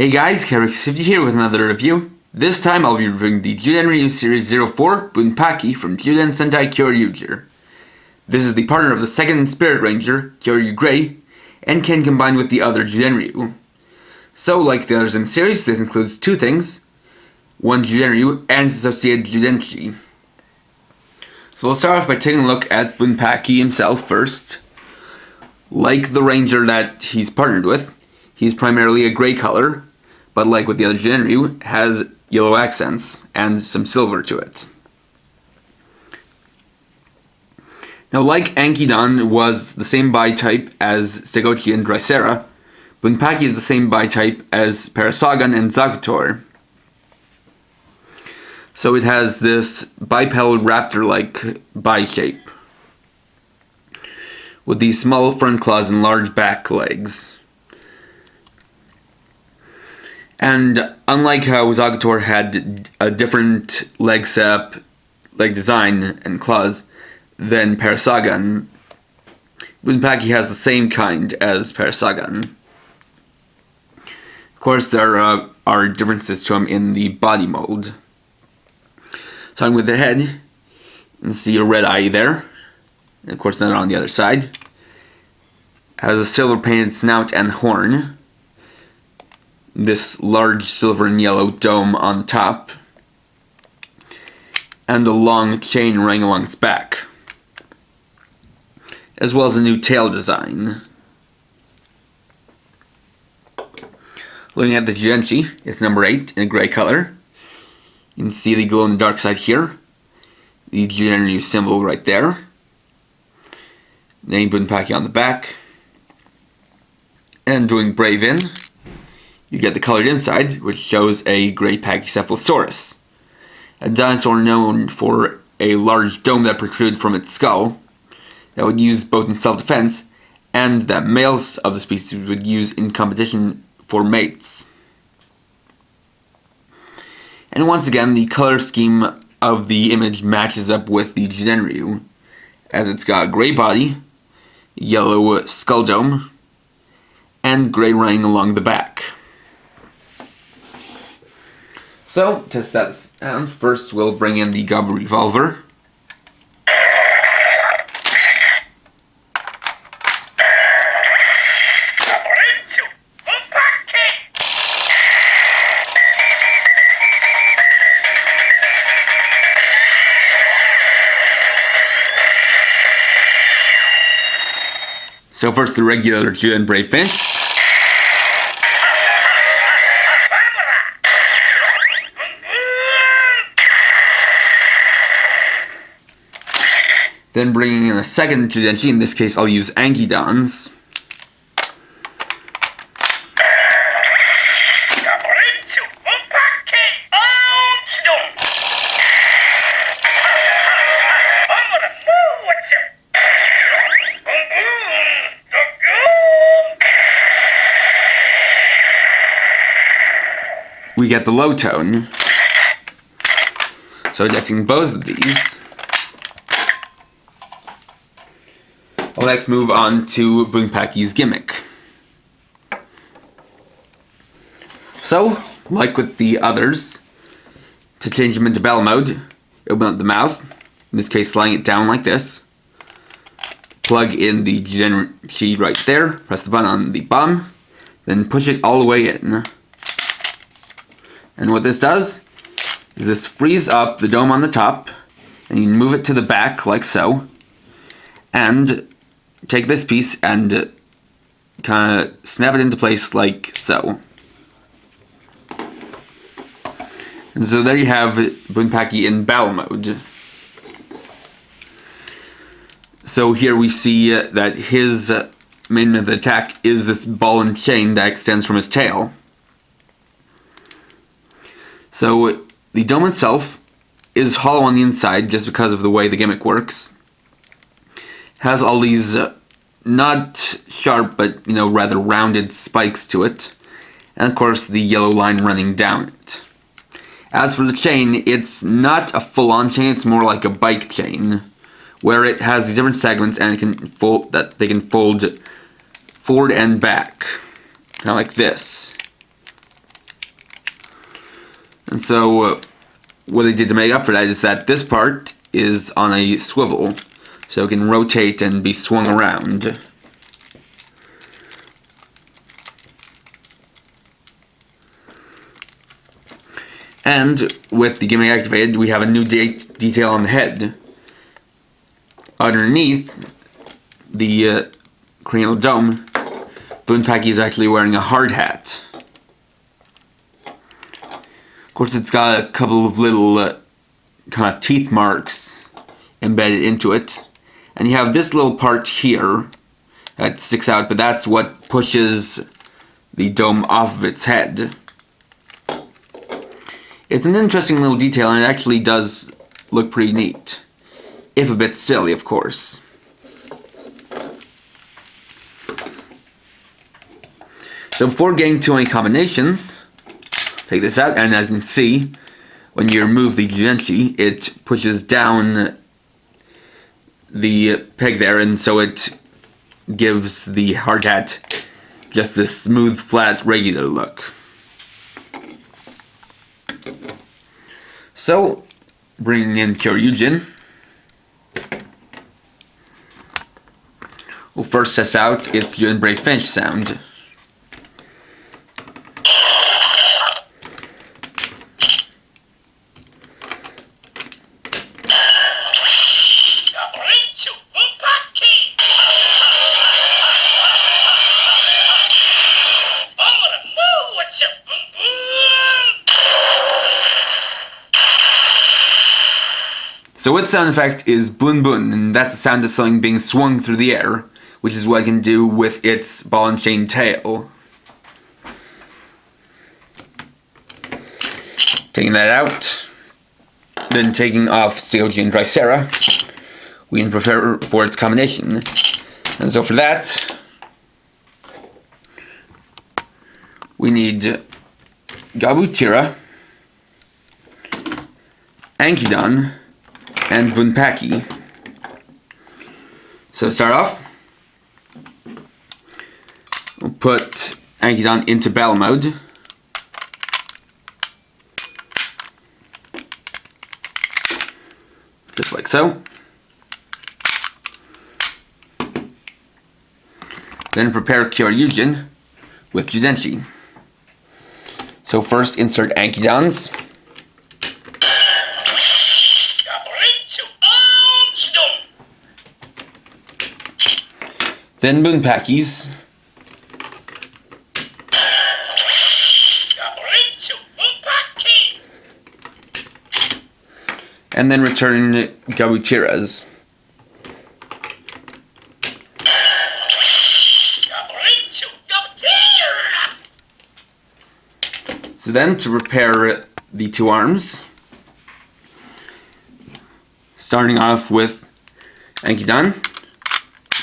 Hey guys, Kyoryujin here with another review. This time I'll be reviewing the Jyudenryu Series 04 Bunpachy from Kyoryujin. This is the partner of the second Spirit Ranger, Kyoryujin, and can combine with the other Jyudenryu. So, like the others in the series, this includes two things: one Jyudenryu and its associated Jyudenchi. So we'll start off by taking a look at Bunpachy himself first. Like the Ranger that he's partnered with, he's primarily a gray color, but like with the other Jyudenryu, has yellow accents and some silver to it. Now, like Ankidan was the same bi-type as Stegochi and Drysera, Bunpachy is the same bi-type as Parasagan and Zagutor. So it has this bipedal raptor-like bi-shape, with these small front claws and large back legs. And unlike how Zagutor had a different leg setup, leg design, and claws than Parasagan, Bunpachy has the same kind as Parasagan. Of course, there are differences to him in the body mold. Starting with the head, you can see a red eye there. And of course, another on the other side. Has a silver painted snout and horn. This large silver and yellow dome on the top. And a long chain running along its back. As well as a new tail design. Looking at the Jyudenchi, it's number 8 in a gray color. You can see the glow in the dark side here. The Jyudenryu symbol right there. Name Bunpachy on the back. And doing Brave In, you get the colored inside, which shows a gray Pachycephalosaurus, a dinosaur known for a large dome that protruded from its skull that would use both in self-defense and that males of the species would use in competition for mates. And once again, the color scheme of the image matches up with the Jyudenryu, as it's got a gray body, yellow skull dome, and gray running along the back. So, to set this down, first we'll bring in the Gobble Revolver. So first the regular Jyuden Brave Finch. Then bringing in a second Jyudenchi, in this case I'll use Ankidan's. We get the low tone. So ejecting both of these. I'll next move on to Bunpachy's gimmick. So, like with the others, to change him into battle mode, open up the mouth, in this case sliding it down like this, plug in the Jyudenchi right there, press the button on the bottom, then push it all the way in. And what this does is this frees up the dome on the top, and you can move it to the back like so, and take this piece and kind of snap it into place like so. And so there you have Bunpachy in battle mode. So here we see that his main method of attack is this ball and chain that extends from his tail. So the dome itself is hollow on the inside just because of the way the gimmick works. Has all these not sharp but rather rounded spikes to it, and of course the yellow line running down it. As for the chain, it's not a full-on chain, it's more like a bike chain, where it has these different segments and they can fold forward and back, kind of like this. And so what they did to make up for that is that this part is on a swivel, so it can rotate and be swung around. And with the gimmick activated, we have a new detail on the head. Underneath the cranial dome, Bunpachy is actually wearing a hard hat. Of course, it's got a couple of little kind of teeth marks embedded into it. And you have this little part here that sticks out, but that's what pushes the dome off of its head. It's an interesting little detail, and it actually does look pretty neat. If a bit silly, of course. So before getting to any combinations, take this out, and as you can see, when you remove the Jyudenryu, it pushes down the peg there, and so it gives the hard hat just this smooth, flat, regular look. So, bringing in Kyoryujin, we'll first test out its Jyudenryu finish sound. So its sound effect is bun bun, and that's the sound of something being swung through the air, which is what I can do with its ball and chain tail. Taking that out, then taking off Jyudenryu, we can prepare for its combination. And so for that, we need Gabu-tira, Ankidan, and Bunpachy. So to start off, we'll put Ankidan into battle mode. Just like so. Then prepare Kyoryujin with Jyudenryu. So first insert Ankidans. Then Bunpachy's. And then return Gabu-tira's. So then, to prepare the two arms, starting off with Ankidan,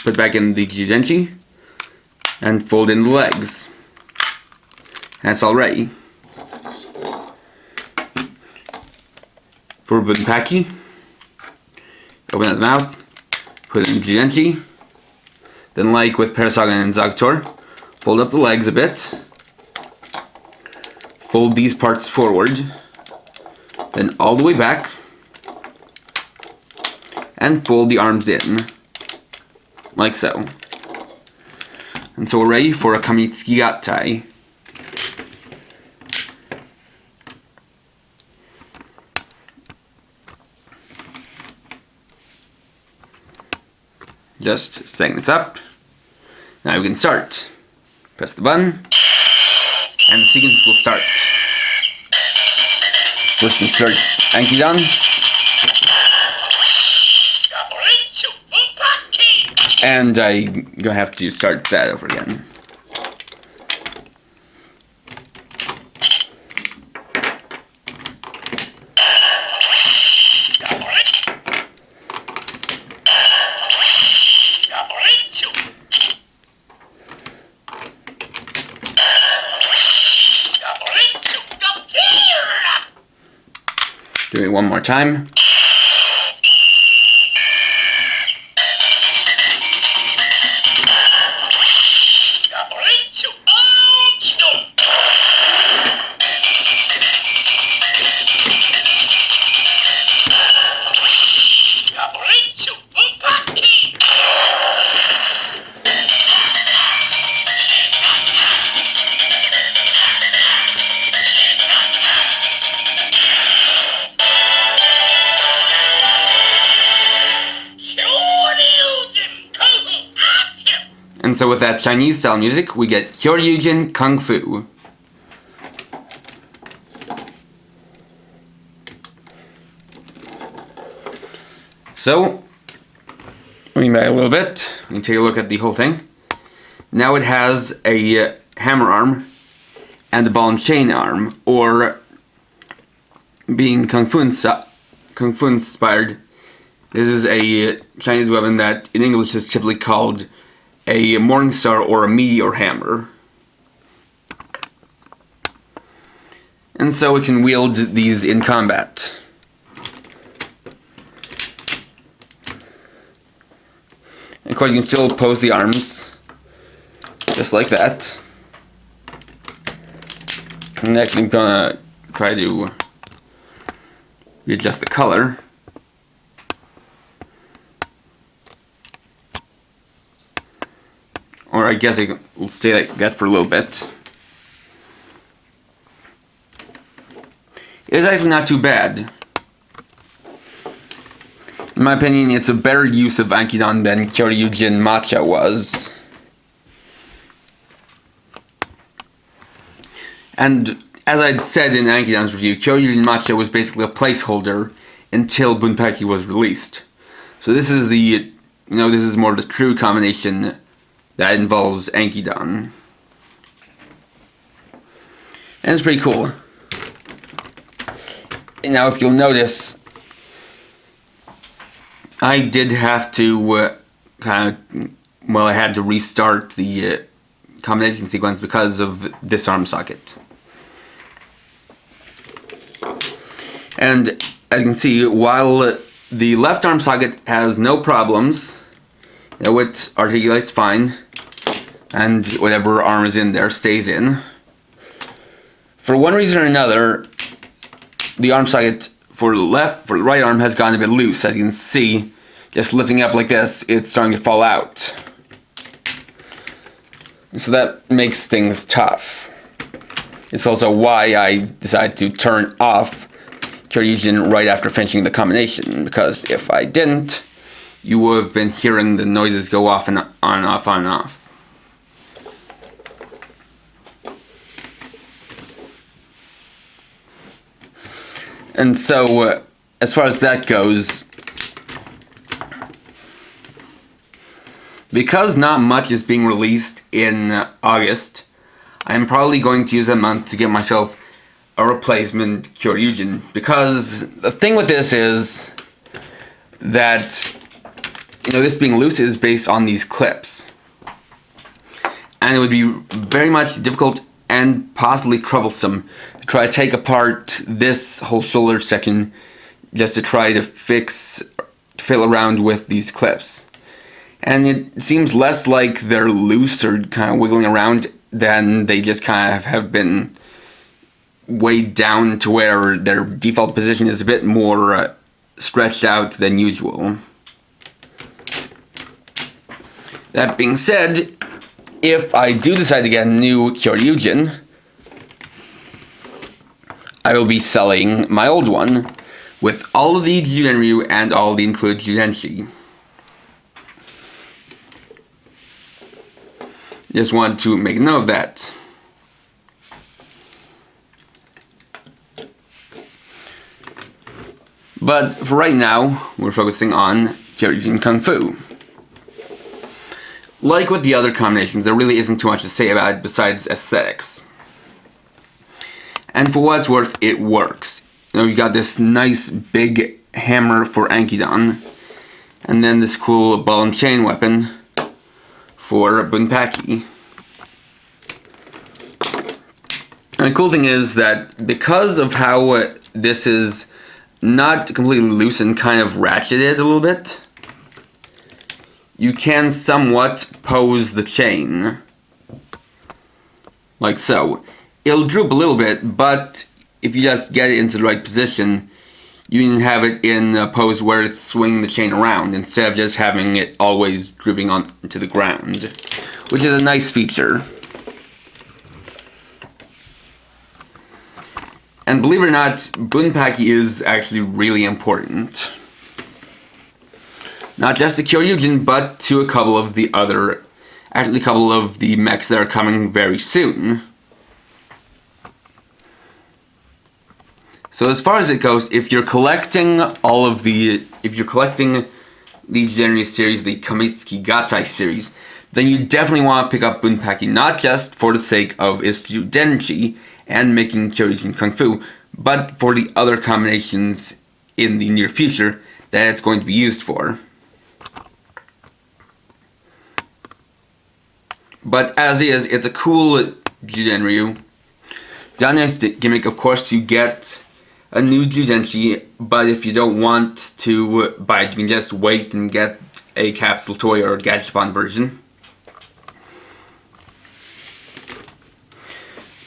put back in the Jyudenryu, and fold in the legs. That's all ready. For Bunpachy, open up the mouth, put in the Jyudenryu, then like with Parasagan and Zagator, fold up the legs a bit, fold these parts forward, then all the way back, and fold the arms in, like so. And so we're ready for a Kamitsuki Gattai. Just setting this up. Now we can start. Press the button, and the sequence will start. First insert Ankidan. And I'm gonna have to start that over again. Doing it one more time. so with that Chinese style music, we get Kyoryujin Kung Fu. So, moving back a little bit, we can take a look at the whole thing. Now it has a hammer arm and a ball and chain arm, or being Kung Fu inspired. This is a Chinese weapon that in English is typically called a Morning Star or a Meteor Hammer. And so we can wield these in combat. And of course you can still pose the arms, just like that. Next I'm gonna try to readjust the color. Or I guess it will stay like that for a little bit. It's actually not too bad. In my opinion, it's a better use of Ankidan than Kyoryujin Matcha was. And as I'd said in Ankidan's review, Kyoryujin Matcha was basically a placeholder until Bunpachy was released. So this is the, this is more of the true combination that involves Ankidan. And it's pretty cool. And now if you'll notice, I did have to I had to restart the combination sequence because of this arm socket. And as you can see, while the left arm socket has no problems, it articulates fine, and whatever arm is in there stays in. For one reason or another, the arm socket for the right arm has gotten a bit loose. As you can see, just lifting up like this, it's starting to fall out. So that makes things tough. It's also why I decided to turn off Kyoryujin right after finishing the combination, because if I didn't, you would have been hearing the noises go off and on, off, on, off. And so, as far as that goes, because not much is being released in August, I'm probably going to use that month to get myself a replacement Kyoryujin. Because the thing with this is that, this being loose is based on these clips. And it would be very much difficult and possibly troublesome to try to take apart this whole shoulder section just to try to fill around with these clips. And it seems less like they're loose or kind of wiggling around than they just kind of have been weighed down to where their default position is a bit more stretched out than usual. That being said, if I do decide to get a new Kyoryujin, I will be selling my old one with all of the Jyudenryu and all the included Jyudenshi. Just want to make note of that. But for right now, we're focusing on Kyoryujin Kung Fu. Like with the other combinations, there really isn't too much to say about it besides aesthetics. And for what it's worth, it works. You got this nice big hammer for Ankidan, and then this cool ball and chain weapon for Bunpachy. And the cool thing is that because of how this is not completely loose and kind of ratcheted a little bit, you can somewhat pose the chain, like so. It'll droop a little bit, but if you just get it into the right position, you can have it in a pose where it's swinging the chain around instead of just having it always drooping onto the ground, which is a nice feature. And believe it or not, Bunpachy is actually really important. Not just to Kyoryujin, but to a couple of the other actually a couple of the mechs that are coming very soon. So as far as it goes, if you're collecting the Jyudenryu series, the Kamitsuki Gatai series, then you definitely want to pick up Bunpachy, not just for the sake of its Jyudenryu and making Kyoryujin Kung Fu, but for the other combinations in the near future that it's going to be used for. But as is, it's a cool Jyudenryu. The nice gimmick, of course, to get a new Jyudenryu, but if you don't want to buy it, you can just wait and get a capsule toy or gachapon version.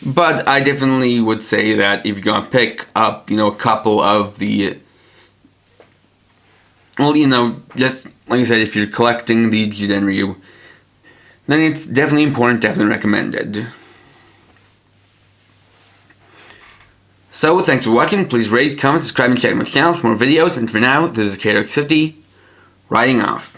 But I definitely would say that if you're gonna pick up, a couple of the, just like I said, if you're collecting the Jyudenryu, then it's definitely important, definitely recommended. So, thanks for watching. Please rate, comment, subscribe, and check my channel for more videos. And for now, this is Kyoryujin, writing off.